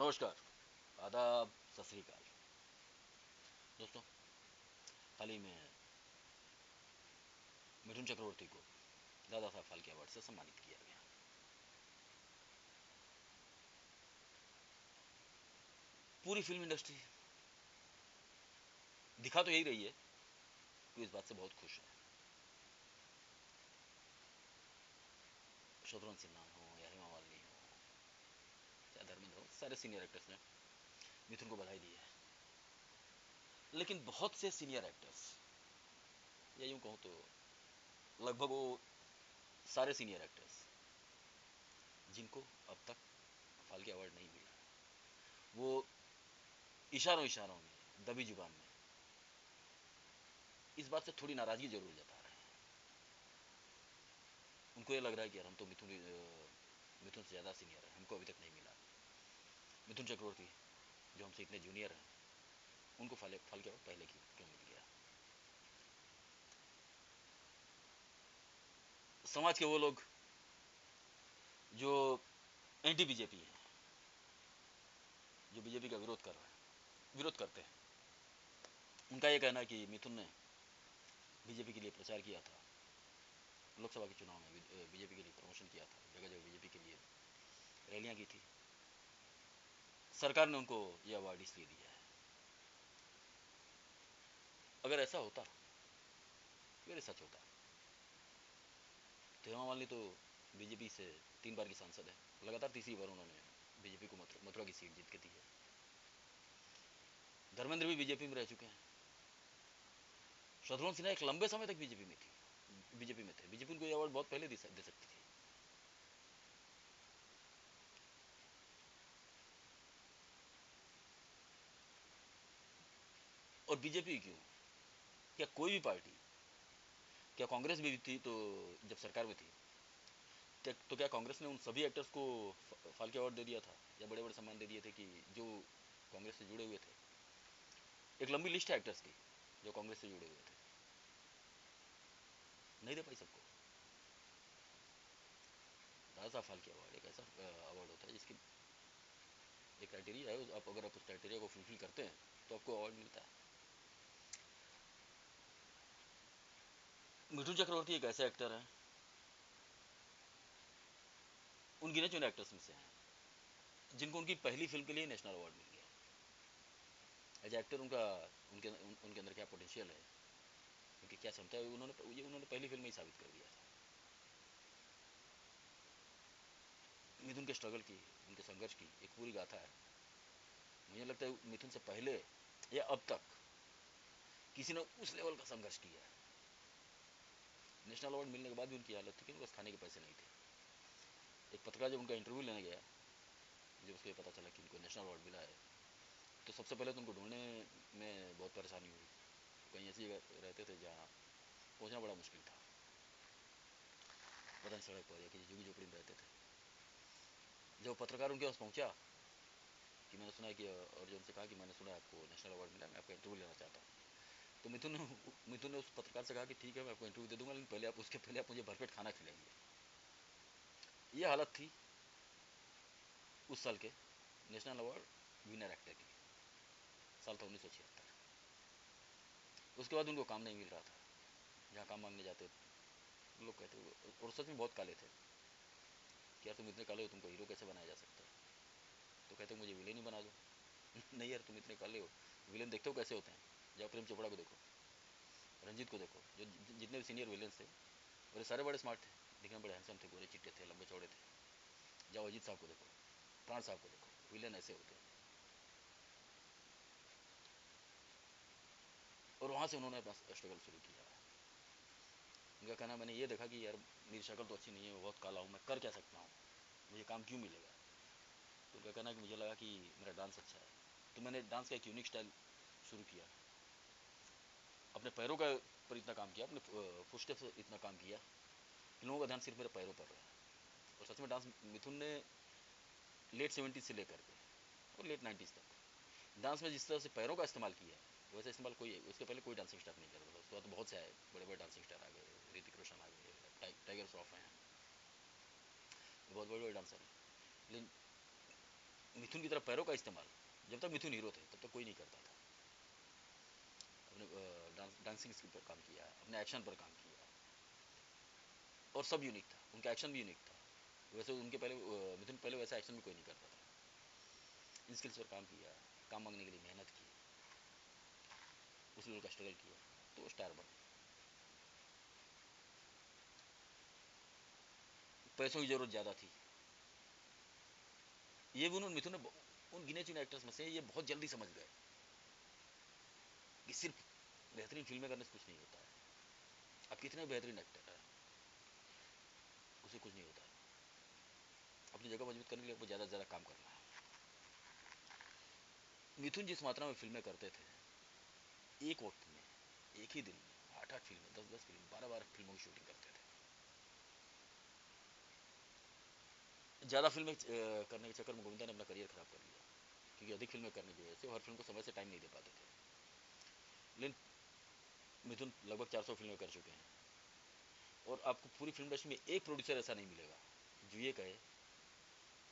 नमस्कार, आदाब, सत श्री अकाल। दोस्तों, हाल ही में मिथुन चक्रवर्ती को दादा साहब फाल्के अवार्ड से सम्मानित किया गया। पूरी फिल्म इंडस्ट्री दिखा तो यही रही है कि इस बात से बहुत खुश है। शत्रुघ्न सिन्हा हो या हेमा मालिनी हो या धर्मेंद्र हो, सारे सीनियर एक्टर्स ने मिथुन को बधाई दी है। लेकिन बहुत से सीनियर एक्टर्स, या यूं कहूं तो लगभग वो सारे सीनियर एक्टर्स जिनको अब तक फाल्के अवार्ड नहीं मिला, वो इशारों इशारों में, दबी जुबान में इस बात से थोड़ी नाराजगी जरूर जता रहे हैं। उनको ये लग रहा है कि यार हम तो मिथुन से ज़्यादा सीनियर है, हमको अभी तक नहीं मिला। मिथुन चक्रवर्ती जो हमसे इतने जूनियर हैं, उनको फाल्के अवार्ड पहले क्यों मिल गया। समाज के वो लोग जो एंटी बीजेपी हैं, जो बीजेपी का विरोध करते हैं, उनका ये कहना है कि मिथुन ने बीजेपी के लिए प्रचार किया था, लोकसभा के चुनाव में बीजेपी के लिए प्रमोशन किया था, जगह जगह बीजेपी के लिए रैलियां की थी। सरकार ने उनको यह अवार्ड इसलिए दिया है। अगर ऐसा होता, अगर ये सच होता, तो हेमा मालिनी तो बीजेपी से 3 बार की सांसद है, लगातार तीसरी बार उन्होंने बीजेपी को मथुरा की सीट जीत के दी है। धर्मेंद्र भी बीजेपी में रह चुके हैं। शत्रुघ्न सिन्हा एक लंबे समय तक बीजेपी में थे। बीजेपी उनको ये अवार्ड बहुत पहले दे सकती थी। और बीजेपी क्यों, क्या कोई भी पार्टी, क्या कांग्रेस भी थी तो जब सरकार में थी, तो क्या कांग्रेस ने उन सभी एक्टर्स को फाल्के अवार्ड दे दिया था या बड़े बड़े सम्मान दे दिए थे कि जो कांग्रेस से जुड़े हुए थे? एक लंबी लिस्ट है एक्टर्स की जो कांग्रेस से जुड़े हुए थे, नहीं दे पाई सबको। दादा साहब फाल्के अवार्ड एक ऐसा अवार्ड होता है जिसकी एक क्राइटेरिया है, अगर आप उस क्राइटेरिया को फुलफिल करते हैं तो आपको अवार्ड मिलता है। मिठुन चक्रवर्ती एक ऐसे एक्टर हैं, उन गिने चुने एक्टर्स में से हैं जिनको उनकी पहली फिल्म के लिए नेशनल अवार्ड मिल गया। एज एक्टर उनके अंदर क्या पोटेंशियल है, उनकी क्या क्षमता है, उन्होंने पहली फिल्म में ही साबित कर दिया था। मिथुन के स्ट्रगल की, उनके संघर्ष की एक पूरी गाथा है। मुझे लगता है मिथुन से पहले या अब तक किसी ने उस लेवल का संघर्ष किया है। नेशनल अवार्ड मिलने के बाद भी उनकी हालत थी कि उनके पास खाने के पैसे नहीं थे। एक पत्रकार जब उनका इंटरव्यू लेने गया, जब उसको पता चला कि उनको नेशनल अवार्ड मिला है, तो सबसे पहले तो उनको ढूंढने में बहुत परेशानी हुई। कहीं ऐसी जगह रहते थे जहाँ पहुँचना बड़ा मुश्किल था, पता नहीं सड़क पर या किसी झुग्गी झोपड़ी में रहते थे। जब पत्रकार उनके पास पहुँचा कि मैंने सुना है कि, और जो उनसे कहा कि मैंने सुना है आपको नेशनल अवार्ड मिला, मैं आपका इंटरव्यू लेना चाहता हूँ, तो मिथुन ने उस पत्रकार से कहा कि ठीक है, मैं आपको इंटरव्यू दे दूंगा, लेकिन उसके पहले आप मुझे भरपेट खाना खिलाइए। ये हालत थी उस साल के नेशनल अवार्ड विनर एक्टर की। साल था 1976। उसके बाद उनको काम नहीं मिल रहा था। जहाँ काम मांगने जाते लोग कहते, और सच में बहुत काले थे, कि यार तुम इतने काले हो, तुमको हीरो कैसे बनाया जा सकता है? तो कहते मुझे विलेन ही बना दो। नहीं यार, तुम इतने काले हो, विलेन देखते हो कैसे होते हैं? जाओ प्रेम चोपड़ा को देखो, रंजीत को देखो, जो जितने भी सीनियर विलेन थे, और ये सारे बड़े स्मार्ट थे, दिखने में बड़े हैंडसम थे, गोरे चिट्टे थे, लंबे चौड़े थे। जाओ अजीत साहब को देखो, प्राण साहब को देखो, विलेन ऐसे होते हैं। और वहाँ से उन्होंने अपना स्ट्रगल शुरू किया। उनका कहना, मैंने ये देखा कि यार मेरी शक्ल तो अच्छी नहीं है, मैं बहुत काला हूँ, मैं कर क्या सकता हूँ, मुझे काम क्यों मिलेगा? तो उनका कहना है कि मुझे लगा कि मेरा डांस अच्छा है, तो मैंने डांस का एक यूनिक स्टाइल शुरू किया। अपने पैरों का पर इतना काम किया, अपने फुटस्टेप से इतना काम किया कि लोगों का ध्यान सिर्फ मेरे पैरों पर रहा। और सच में डांस मिथुन ने लेट 70s से लेकर के और लेट 90s तक डांस में जिस तरह से पैरों का इस्तेमाल किया है, वैसे इस्तेमाल कोई उसके पहले कोई डांसिंग स्टार नहीं करता था। उसके बाद तो बहुत से आए, बड़े बड़े डांसिंग स्टार आ गए, ऋतिक रोशन आ गए, टाइगर श्रॉफ हैं, बहुत बड़े बड़े डांसर हैं। लेकिन मिथुन की तरह पैरों का इस्तेमाल जब तक मिथुन हीरो थे तब तक कोई नहीं करता था। अपने डांसिंग स्किल पर काम किया, अपने एक्शन पर काम किया, और सब यूनिक था, उनका एक्शन भी यूनिक था। वैसे उनके पहले मिथुन पहले वैसा एक्शन भी कोई नहीं करता था। इन स्किल्स पर काम किया, काम मांगने के लिए मेहनत की, उस लेवल का स्ट्रगल किया, तो स्टार बने। पैसों की जरूरत ज़्यादा थी, ये भी उन्होंने मिथुन ने उन गिने चुने एक्टर्स में से ये बहुत जल्दी समझ गए कि सिर्फ बेहतरीन फिल्में करने से कुछ नहीं होता है। आप कितने बेहतरीन एक्टर है, उसे कुछ नहीं होता है। अपनी जगह मजबूत करने के लिए आपको ज़्यादा से ज़्यादा काम करना है। मिथुन जिस मात्रा में फिल्में करते थे, एक वक्त में, एक ही दिन में 8-8 फिल्में, 10-10 फिल्म, 12-12 फिल्मों की शूटिंग करते थे। ज़्यादा फिल्में करने के चक्कर में गोविंदा ने अपना करियर खराब कर लिया, क्योंकि अधिक फिल्में करने की वजह से हर फिल्म को समय से टाइम नहीं दे पाते थे। लेकिन मिथुन लगभग 400 फिल्में कर चुके हैं, और आपको पूरी फिल्म इंडस्ट्री में एक प्रोड्यूसर ऐसा नहीं मिलेगा जो ये कहे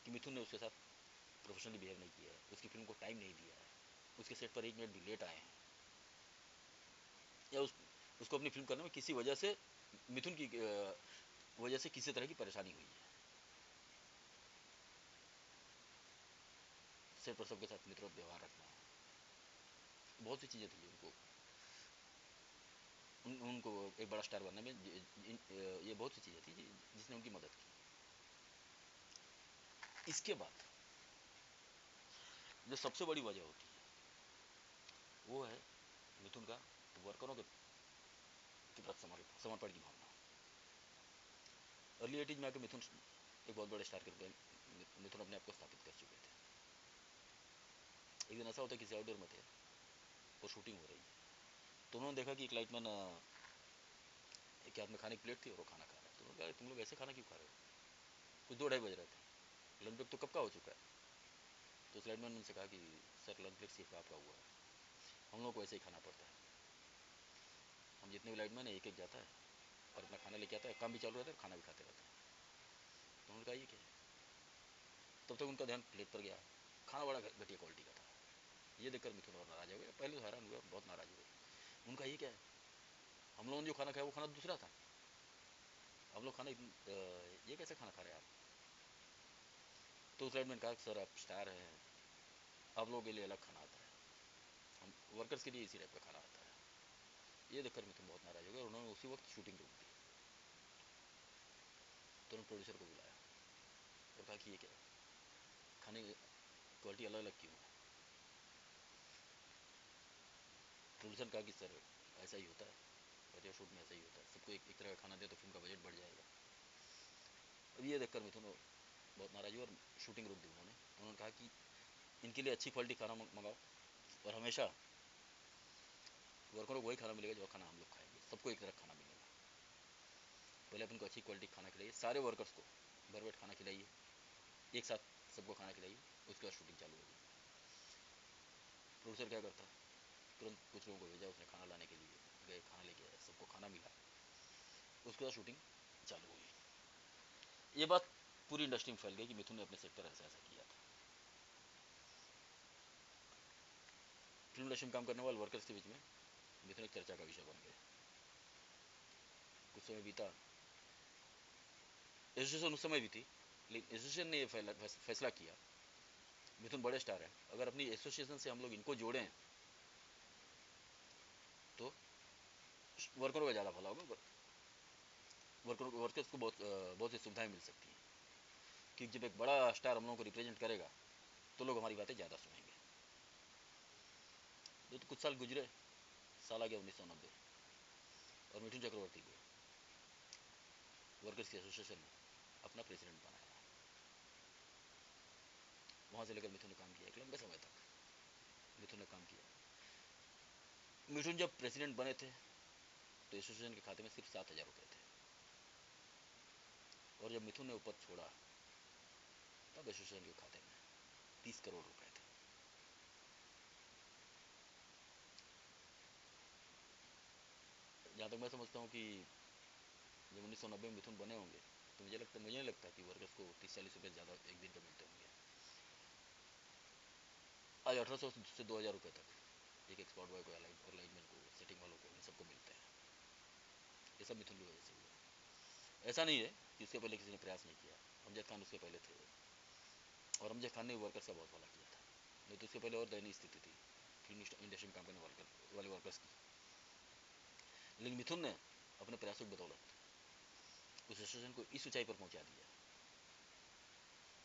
कि मिथुन ने उसके साथ प्रोफेशनली बिहेव नहीं किया है, उसकी फिल्म को टाइम नहीं दिया है, उसके सेट पर 1 मिनट भी लेट आए हैं, या उसको अपनी फिल्म करने में किसी वजह से, मिथुन की वजह से किसी तरह की परेशानी हुई है। सेट पर सबके साथ मित्रवत व्यवहार रखना, बहुत सी चीज़ें थी उनको उनको एक बड़ा स्टार बनने में। ये बहुत सी चीज़ें थी जिसने उनकी मदद की। इसके बाद जो सबसे बड़ी वजह होती है वो है मिथुन का वर्करों के प्रति समर्पण की भावना। अर्ली 80s में आकर मिथुन एक बहुत बड़े स्टार के रूप में मिथुन अपने आप को स्थापित कर चुके थे। एक दिन ऐसा होता है, किसी आउटडोर में थे और शूटिंग हो रही है, तो उन्होंने देखा कि एक लाइटमैन के हाथ में खाने की प्लेट थी और वो खाना खा रहा है। तो उन्होंने कहा, तुम लोग ऐसे खाना क्यों खा रहे हो? कुछ 2-2:30 बज रहे थे, लंच ब्रेक तो कब का हो चुका है। तो उस लाइटमैन ने उनसे कहा कि सर, लंच ब्रेक सिर्फ आपका हुआ है, हम लोग को ऐसे ही खाना पड़ता है। हम जितने भी लाइटमैन है एक एक जाता है और अपना खाना लेके आता है, काम भी चालू रहता है और खाना भी खाते रहता है। तो उन्होंने कहा ये क्या है? तब तक उनका ध्यान प्लेट पर गया, खाना बड़ा घटिया क्वालिटी का था। ये देखकर मिथुन और नाराज हो गया, पहले तो हैरान हुआ, बहुत नाराज हुए। उनका ये क्या है, हम लोगों ने जो खाना खाया वो खाना दूसरा था, हम लोग खाना ये कैसे खाना खा रहे हैं आप? तो उस लाइटमैन कहा, सर आप स्टार हैं, आप लोगों के लिए अलग खाना आता है, हम वर्कर्स के लिए इसी टाइप का खाना आता है। ये देखकर मिथुन बहुत नाराज हो गया और उन्होंने उसी वक्त शूटिंग रोक दी। तुरंत प्रोड्यूसर को बुलाया और कहा कि ये क्या है, खाने की क्वालिटी अलग अलग क्यों है? प्रोड्यूसर ने कहा कि सर ऐसा ही होता है, घटिया शूट में ऐसा ही होता है, सबको एक तरह का खाना दे तो फिल्म का बजट बढ़ जाएगा। अब ये देखकर मिथुन बहुत नाराज हुआ और शूटिंग रोक दी उन्होंने कहा कि इनके लिए अच्छी क्वालिटी खाना मंगाओ, और हमेशा वर्करों को वही खाना मिलेगा जो खाना हम लोग खाएंगे, सबको एक तरह खाना मिलेगा। पहले अपन को अच्छी क्वालिटी खाना खिलाइए, सारे वर्कर्स को भरपेट खाना खिलाइए, एक साथ सबको खाना खिलाइए, उसके बाद शूटिंग चालू होगी। प्रोड्यूसर क्या करता, तुरंत कुछ लोगों को भेजा, उसने खाना लाने के लिए गए, खाना लेके आए, सबको खाना मिला, उसके बाद शूटिंग चालू हुई। ये बात पूरी इंडस्ट्री में फैल गई कि मिथुन ने अपने सेट पर ऐसा ऐसा किया था। फिल्म इंडस्ट्री में काम करने वाले वर्कर्स के बीच में मिथुन एक चर्चा का विषय बन गए। कुछ समय बीता, एसोसिएशन उस समय भी थी, लेकिन एसोसिएशन ने यह फैसला किया, मिथुन बड़े स्टार हैं, अगर अपनी एसोसिएशन से हम लोग इनको जोड़ें तो वर्करों का ज़्यादा भला होगा, वर्कर्स को बहुत सी सुविधाएं मिल सकती हैं, क्योंकि जब एक बड़ा स्टार हम लोगों को रिप्रेजेंट करेगा तो लोग हमारी बातें ज़्यादा सुनेंगे। तो कुछ साल गुजरे, साल आ गया 1990, और मिथुन चक्रवर्ती को वर्कर्स की एसोसिएशन ने अपना प्रेसिडेंट बनाया। वहाँ से लेकर मिथुन ने काम किया, एक लंबे समय तक मिथुन ने काम किया। मिथुन जब प्रेसिडेंट बने थे तो एसोसिएशन के खाते में सिर्फ 7,000 रुपये थे, और जब मिथुन ने ऊपर छोड़ा तब एसोसिएशन के खाते में 30 करोड़ रुपए थे। जहाँ तक मैं समझता हूँ कि जब 1990 में मिथुन बने होंगे तो मुझे नहीं लगता कि वर्कर्स को 30-40 रुपये ज़्यादा एक दिन का मिलते होंगे। आज 1800 से 2000 रुपये तक एक स्पॉट बॉय को, और लाइनमैन को, सेटिंग वालों को, इन सबको मिलते हैं। ये सब मिथुन की वजह से हुआ। ऐसा नहीं है कि उसके पहले किसी ने प्रयास नहीं किया। अमजद खान उसके पहले थे, और अमजद खान ने वर्कर्स का बहुत भला किया था। नहीं तो उसके पहले और दयनीय स्थिति थी फिल्म इंडस्ट्री में काम करने वाले वर्कर्स की। लेकिन मिथुन ने अपने प्रयासों की बदौलत उस एसोसिएशन को इस ऊंचाई पर पहुंचा दिया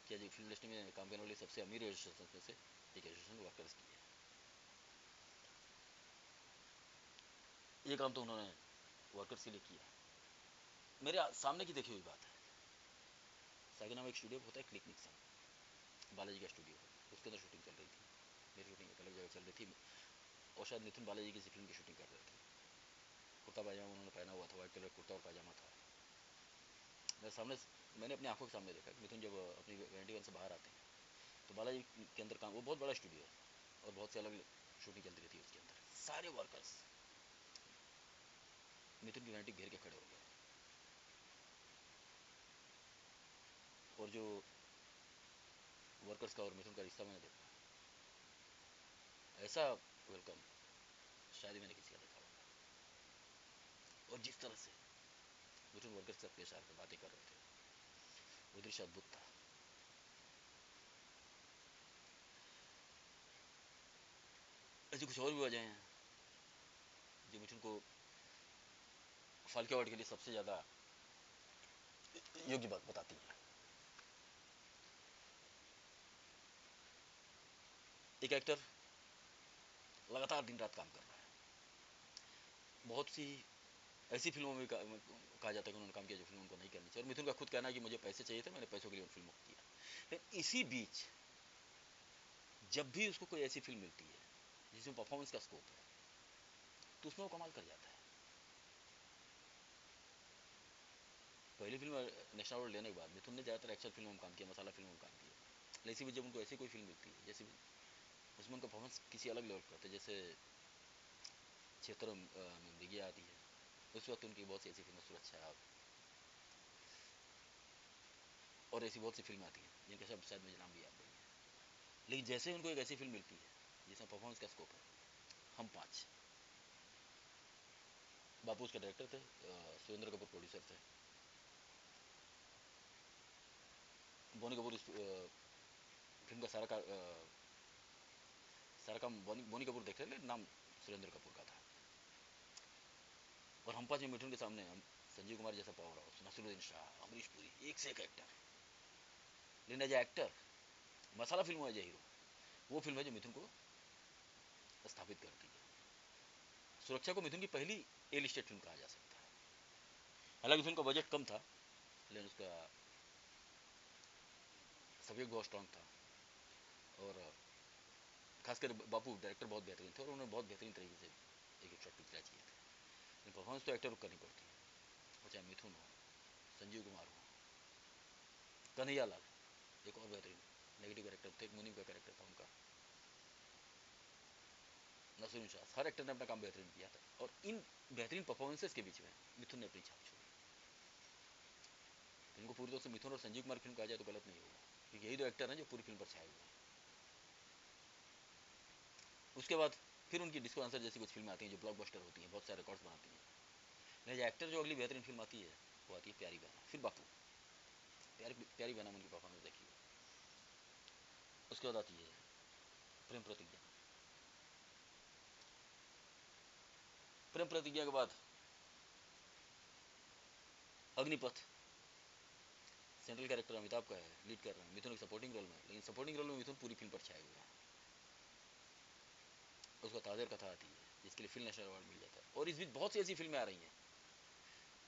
कि आज फिल्म इंडस्ट्री में काम करने वाले सबसे अमीर एसोसिएशन में से एक एसोसिएशन वर्कर्स की है। ये काम तो उन्होंने वर्कर्स के लिए किया। मेरे सामने की देखी हुई बात है, सागना में एक स्टूडियो होता है क्लिक निक्सन, बालाजी का स्टूडियो है, उसके अंदर शूटिंग चल रही थी। मेरी शूटिंग एक अलग जगह चल रही थी, और शायद मिथुन बालाजी की फिल्म की शूटिंग कर रहे थे। कुर्ता पायजामा उन्होंने पहना हुआ था, व्हाइट कलर कुर्ता और पायजामा था। मेरे सामने, मैंने अपनी आंखों के सामने देखा कि मिथुन जब अपनी वैनिटी वन से बाहर आते हैं तो बालाजी के अंदर काम, वो बहुत बड़ा स्टूडियो है और बहुत से अलग शूटिंग चलती रहती है उसके अंदर। सारे वर्कर्स मिथुन की वैनिटी घेर के खड़े हो गए, और जो वर्कर्स का और मिथुन का रिश्ता मैंने देखा, ऐसा वेलकम शायद ही मैंने किसी का देखा होगा। और जिस तरह से मिथुन वर्कर्स के साथ पेश आ रहे थे, बातें कर रहे थे, वो दृश्य अद्भुत था। ऐसी कुछ और भी वजह हैं जो मिथुन को फाल्के अवार्ड के लिए सबसे ज्यादा योग्य बात बताती है। एक एक्टर लगातार दिन रात काम कर रहा है, बहुत सी ऐसी फिल्मों में कहा जाता है कि उन्होंने काम किया जो फिल्म उनको नहीं करनी चाहिए, और मिथुन का खुद कहना है कि मुझे पैसे चाहिए थे, मैंने पैसों के लिए उन फिल्मों को किया। लेकिन इसी बीच जब भी उसको कोई ऐसी फिल्म मिलती है जिसमें परफॉर्मेंस का स्कोप है, तो उसमें वो कमाल कर जाता है। पहली फिल्म नेशनल अवार्ड लेने के बाद मिथुन ने ज़्यादातर एक्शन फिल्मों में काम किया, मसाला फिल्मों में काम किया। लेकिन इसी बीच जब उनको ऐसी कोई फिल्म मिलती है जैसे उसमें उनका परफॉर्मेंस किसी अलग लेवल पर होता है, जैसे क्षेत्र में दिगिया आती है, उस वक्त उनकी बहुत सी ऐसी फिल्में, सुरक्षा और ऐसी बहुत सी फिल्में आती हैं जिनके सब शायद मुझे नाम भी याद नहीं है। लेकिन जैसे ही उनको एक ऐसी फिल्म मिलती है जिसमें परफॉर्मेंस का स्कोप है, हम पाँच, बापू उसके डायरेक्टर थे, सुरेंद्र कपूर प्रोड्यूसर थे, बोनी कपूर इस फिल्म का सारा काम बोनी कपूर देख रहे, लेकिन नाम सुरेंद्र कपूर का था। और हम पाँच में मिठुन के सामने हम संजीव कुमार जैसा पावर हाउस, नसीरुद्दीन शाह, अमरीश पुरी, एक से एक एक्टर। लेकिन as actor masala film as a hero, वो फिल्म है जो मिथुन को स्थापित करती है। सुरक्षा को मिथुन की पहली ए लिस्टेड फिल्म कहा जा सकता है। हालांकि फिल्म का बजट कम था, लेकिन उसका सब्जेक्ट बहुत स्ट्रांग था, और खासकर बापू डायरेक्टर बहुत बेहतरीन थे, और उन्होंने बहुत बेहतरीन तरीके से एक शॉट पिक्चर किए थे। लेकिन परफॉर्मेंस तो एक्टर को करनी पड़ती है, वो चाहे मिथुन हो, संजीव कुमार हो, कन्हैया लाल एक और बेहतरीन नेगेटिव कैरेक्टर थे, एक मुनीम का कैरेक्टर था उनका, नसीरुद्दीन शाह, हर एक्टर ने अपना काम बेहतरीन किया था। और इन बेहतरीन परफॉर्मेंसेस के बीच में मिथुन ने अपनी छाप छोड़ी। फिल्म को पूरी तरह से मिथुन और संजीव कुमार की फिल्म कहा जाए तो गलत नहीं होगा, क्योंकि यही दो एक्टर हैं जो पूरी फिल्म पर छाए हुए हैं। उसके बाद फिर उनकी डिस्को आंसर जैसी कुछ फिल्में आती हैं जो ब्लॉकबस्टर होती हैं, बहुत सारे रिकॉर्ड्स बनाती हैं। लेकिन एक्टर जो अगली बेहतरीन फिल्म आती है वो आती है प्यारी बहना, फिर बापू, प्यारी बहना में उनकी परफॉर्मेंस देखी। उसके बाद आती है प्रेम प्रतिज्ञा, प्रेम प्रतिज्ञा के बाद अग्निपथ, सेंट्रल कैरेक्टर अमिताभ का है, लीड कर रहे हैं, मिथुन एक सपोर्टिंग रोल में, लेकिन सपोर्टिंग रोल में मिथुन पूरी फिल्म पर छाए हुए हैं। उसका ताजर कथा आती है जिसके लिए फिल्म नेशनल अवार्ड मिल जाता है। और इस बीच बहुत सी ऐसी फिल्में आ रही हैं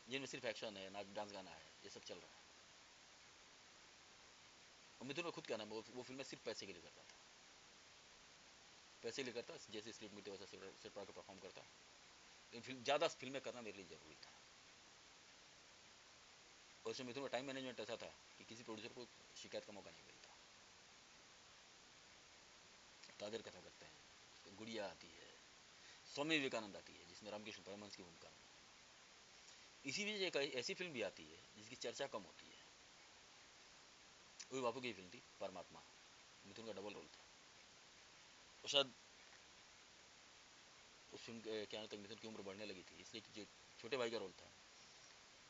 जिनमें सिर्फ एक्शन है, नाच डांस गाना है, ये सब चल रहा है। और मिथुन का खुद कहना है वो फिल्में सिर्फ पैसे के लिए करता था, पैसे के लिए करता, जैसे स्क्रिप्ट मिलती वैसा सेट पर परफॉर्म करता। लेकिन ज़्यादा फिल्में करना मेरे लिए ज़रूरी था। और इसमें मिथुन का टाइम मैनेजमेंट ऐसा था कि किसी प्रोड्यूसर को शिकायत का मौका नहीं मिलता। तादर कथा करते हैं, गुड़िया आती है, स्वामी विवेकानंद आती है जिसमें रामकृष्ण परमहंस की भूमिका में। इसी बीच एक ऐसी फिल्म भी आती है जिसकी चर्चा कम होती है, वो बापू की फिल्म थी परमात्मा, मिथुन का डबल रोल था। और शायद उस फिल्म के क्या तक मिथुन की उम्र बढ़ने लगी थी, इसलिए जो छोटे भाई का रोल था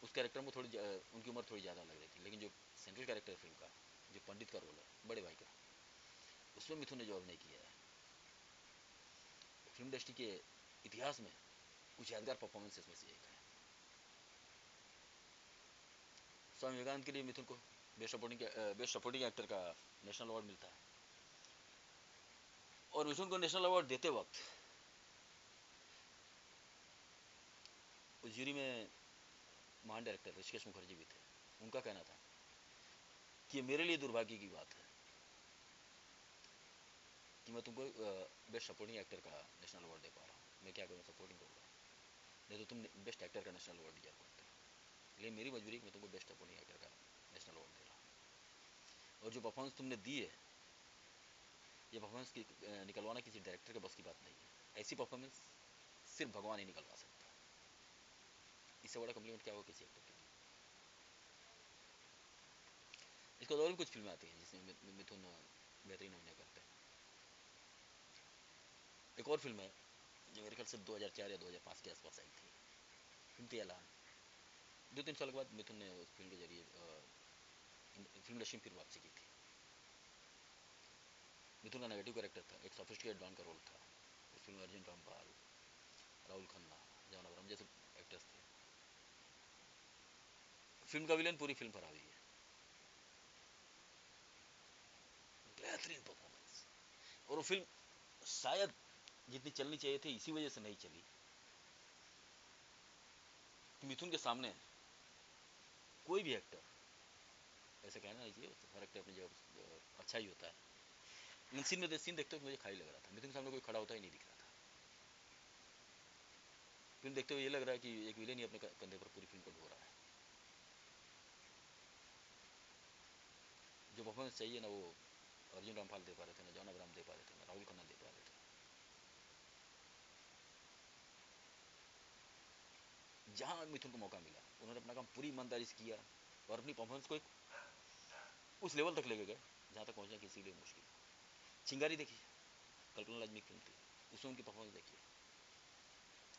उस कैरेक्टर में थोड़ी उनकी उम्र थोड़ी ज़्यादा लग रही थी, लेकिन जो सेंट्रल कैरेक्टर फिल्म का, जो पंडित का रोल है बड़े भाई का, उसमें मिथुन ने जो अभिनय किया है, फिल्म इंडस्ट्री के इतिहास में कुछ यादगार परफॉर्मेंसेस में से एक है। स्वामी विवेकानंद के लिए मिथुन को बेस्ट सपोर्टिंग एक्टर का नेशनल अवार्ड मिलता है, और मिथुन को नेशनल अवार्ड देते वक्त उस जूरी में महान डायरेक्टर ऋषिकेश मुखर्जी भी थे। उनका कहना था कि मेरे लिए दुर्भाग्य की बात है कि मैं तुमको बेस्ट सपोर्टिंग एक्टर का नेशनल अवार्ड दे पा रहा हूँ, मैं क्या करूँ, सपोर्टिंग रोल है, नहीं तो तुम बेस्ट एक्टर का नेशनल अवार्ड डिजर्व करते हो, लेकिन मेरी मजबूरी मैं तुमको बेस्ट सपोर्टिंग एक्टर का नेशनल अवार्ड दे रहा हूँ। और जो परफॉर्मेंस तुमने दी है, ये परफॉर्मेंस की निकलवाना किसी डायरेक्टर के बस की बात नहीं है, ऐसी परफॉर्मेंस सिर्फ भगवान ही निकलवा सकता है। इससे बड़ा कम्प्लीमेंट क्या होगा किसी एक्टर के लिए। इसके और भी कुछ फिल्में आती हैं जिसमें मिथुन बेहतरीन अभिनय करते हैं। एक और फिल्म है जो मेरे ख्याल से 2004 या 2005 के आसपास आई थी, फिल्म थी ऐलान। 2-3 साल के बाद मिथुन ने उस फिल्म के जरिए फिल्म इंडस्ट्री में फिर वापसी की थी। मिथुन का नेगेटिव कैरेक्टर था, एक सोफिस्टिकेटेड डॉन का रोल था। उस फिल्म में अर्जुन रामपाल, राहुल खन्ना, जॉन अब्राहम जैसे एक्टर्स थे। फिल्म का विलेन पूरी फिल्म पर हावी है, बेहतरीन परफॉर्मेंस। और वो फिल्म शायद जितनी चलनी चाहिए थी इसी वजह से नहीं चली कि मिथुन के सामने कोई भी एक्टर, ऐसे कहना नहीं चाहिए, हर एक्टर अपनी जगह अच्छा ही होता है, लेकिन सीन देखते हुए मुझे खाली लग रहा था। मिथुन के सामने कोई खड़ा होता ही नहीं दिख रहा था। फिल्म देखते हुए ये लग रहा है कि एक विलेन ही अपने कंधे पर पूरी फिल्म को ढो रहा है। जो परफॉर्मेंस चाहिए ना वो अर्जुन रामपाल दे पा रहे थे, ना जॉन अब्राहम दे पा रहे थे, ना राहुल खन्ना दे पा रहे थे। जहां मिथुन को मौका मिला उन्होंने अपना काम पूरी ईमानदारी से किया और अपनी परफॉर्मेंस को उस लेवल तक लेके गए जहां तक पहुंचना किसी के लिए मुश्किल था। चिंगारी देखिए, कल्पना लाजमी की फिल्म थी, उसमें उनकी परफॉर्मेंस देखिए,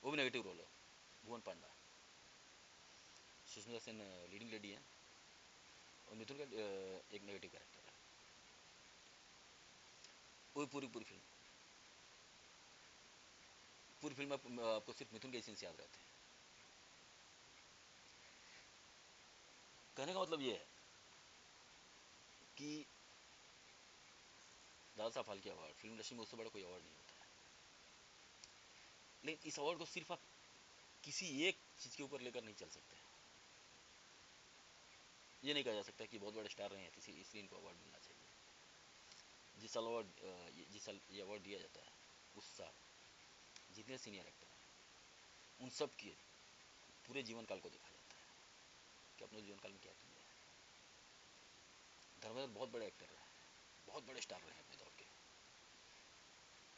वो भी नेगेटिव रोल है। भुवन पांडा, सुष्मिता सेन लीडिंग लेडी है और मिथुन का एक नेगेटिव कैरेक्टर है। वो पूरी पूरी फिल्म आपको सिर्फ मिथुन के सीन्स याद रहते हैं। कहने का मतलब ये है कि Dada Saheb Phalke award film industry में उससे बड़ा कोई अवार्ड नहीं होता है, लेकिन इस अवार्ड को सिर्फ आप किसी एक चीज़ के ऊपर लेकर नहीं चल सकते। ये नहीं कहा जा सकता कि बहुत बड़े स्टार रहे हैं इसलिए इनको अवार्ड मिलना चाहिए। जिस साल ये अवार्ड दिया जाता है उस साल जितने सीनियर एक्टर हैं उन सब के पूरे जीवन काल को देखा जाता है कि अपने जीवन काल में क्या किया है। धर्मेंद्र बहुत बड़े एक्टर रहे, बहुत बड़े स्टार रहे हैं अपने दौर के,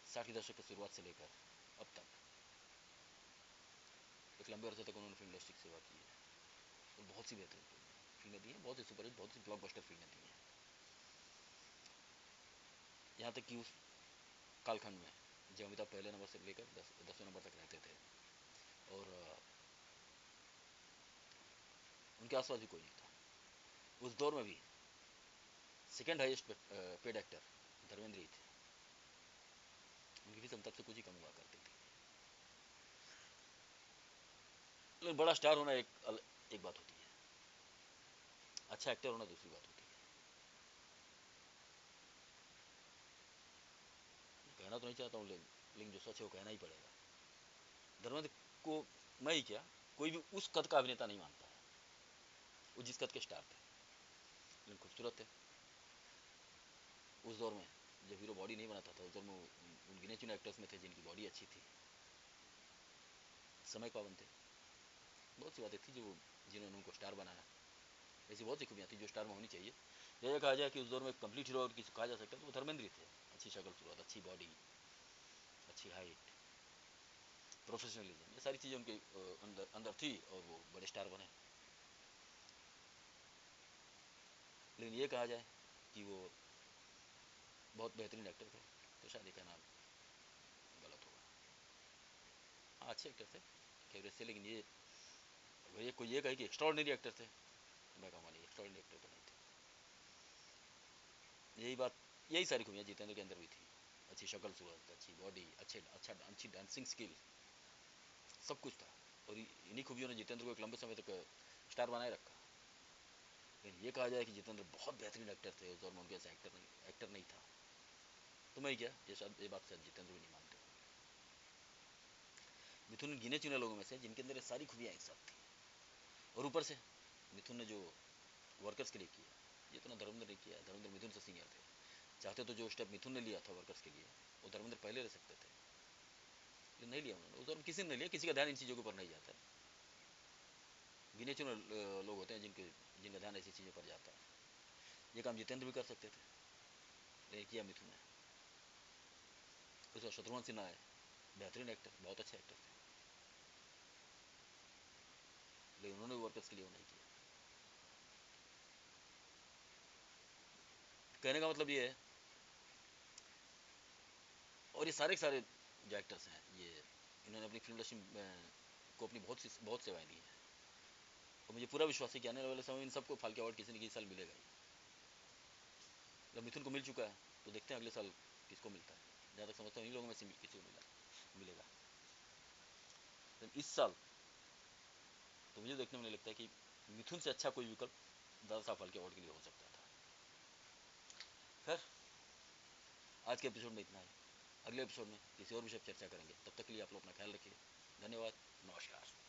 60 के दशक की शुरुआत से लेकर अब तक एक लंबे अरसे तक उन्होंने फिल्म इंडस्ट्री की सेवा की है और बहुत सी बेहतरीन फिल्में दी हैं, बहुत सी सुपरहिट, बहुत सी ब्लॉकबस्टर फिल्में दी हैं। यहाँ तक कि उस कालखंड में जब अमिताभ पहले नंबर से लेकर 10वें नंबर तक रहते थे और उनके आसपास भी कोई नहीं था, उस दौर में भी second highest paid actor Dharmendra ही थे। उनकी फीस अमिताभ से कुछ ही कम हुआ करती थी। लेकिन बड़ा स्टार होना एक बात होती है, अच्छा एक्टर होना दूसरी बात होती है। कहना तो नहीं चाहता हूँ लेकिन जो सच है वो कहना ही पड़ेगा। धर्मेंद्र को मैं ही क्या, कोई भी उस कद का अभिनेता नहीं मानता है। वो जिस कद के स्टार थे लेकिन खूबसूरत थे। उस दौर में जब हीरो बॉडी नहीं बनाता था, उस दौर में उन गिने चुने एक्टर्स में थे जिनकी बॉडी अच्छी थी, समय पाबंद थे। बहुत सी बातें थी जो जिन्होंने उनको स्टार बनाया। ऐसी बहुत सी खूबियाँ थी जो स्टार में होनी चाहिए। जैसे कहा जाए कि उस दौर में कंप्लीट हीरो अगर किसी कहा जा सकता है तो वो धर्मेंद्र ही थे। अच्छी शक्ल सूरत, अच्छी बॉडी, अच्छी हाइट, प्रोफेशनलिज्म, ये सारी चीज़ें उनके अंदर अंदर थी और वो बड़े स्टार बने। लेकिन ये कहा जाए कि वो बहुत बेहतरीन एक्टर थे तो शायद ये कहना हाँ अच्छे एक्टर थे, एवरेज थे, लेकिन ये अगर ये कोई ये कहे कि एक्स्ट्राऑर्डिनरी एक्टर थे, तो मैं कहूँगा नहीं, एक्स्ट्राऑर्डिनरी एक्टर तो नहीं थे। यही बात, यही सारी खूबियाँ जितेंद्र के अंदर भी थी, अच्छी शक्ल सूरत, अच्छी बॉडी, अच्छी डांसिंग स्किल, सब कुछ था। और इन्हीं खूबियों ने जितेंद्र को एक लंबे समय तक स्टार बनाए रखा। लेकिन ये कहा जाए कि जितेंद्र बहुत बेहतरीन एक्टर थे उस दौर में, उनके ऐसा एक्टर नहीं था, तो मैं क्या, ये बात शायद जितेंद्र भी नहीं मानते होंगे। मिथुन गिने चुने लोगों में से जिनके अंदर ये सारी खूबियाँ एक साथ थी। और ऊपर से मिथुन ने जो वर्कर्स के लिए किया, ये तो ना धर्मेंद्र ने किया। धर्मेंद्र मिथुन से सीनियर थे, चाहते तो जो स्टेप मिथुन ने लिया था वर्कर्स के लिए, वो धर्मेंद्र पहले रह सकते थे, लेकिन नहीं लिया उन्होंने। उस दौर में किसी ने नहीं लिया, किसी का ध्यान इन चीज़ों के ऊपर नहीं जाता है। गिने चुने लोग होते हैं जिनका ध्यान ऐसी चीज़ों पर जाता है। ये काम जितेंद्र भी कर सकते थे, लेकिन किया मिथुन ने। उसका शत्रुघ्न सिन्हा है, बेहतरीन एक्टर, बहुत अच्छे एक्टर थे, लेकिन उन्होंने वर्कर्स के लिए वो नहीं किया। कहने का मतलब ये है, और ये सारे के सारे जो एक्टर्स हैं, ये इन्होंने अपनी फिल्म इंडस्ट्री को अपनी बहुत सेवाएं दी हैं। और मुझे पूरा विश्वास है कि आने वाले समय में इन सबको फाल्के अवार्ड किसी न किसी साल मिलेगा ही। जब मिथुन को मिल चुका है, तो देखते हैं अगले साल किसको मिलता है। जहाँ तक समझता हूँ इन लोगों में से किसी को मिलेगा। लेकिन इस साल तो मुझे देखने में नहीं लगता है कि मिथुन से अच्छा कोई विकल्प दादा साहब फाल्के अवार्ड के लिए हो सकता था। खैर, आज के एपिसोड में इतना ही। अगले एपिसोड में किसी और विषय पर चर्चा करेंगे। तब तक के लिए आप लोग अपना ख्याल रखिए। धन्यवाद, नमस्कार।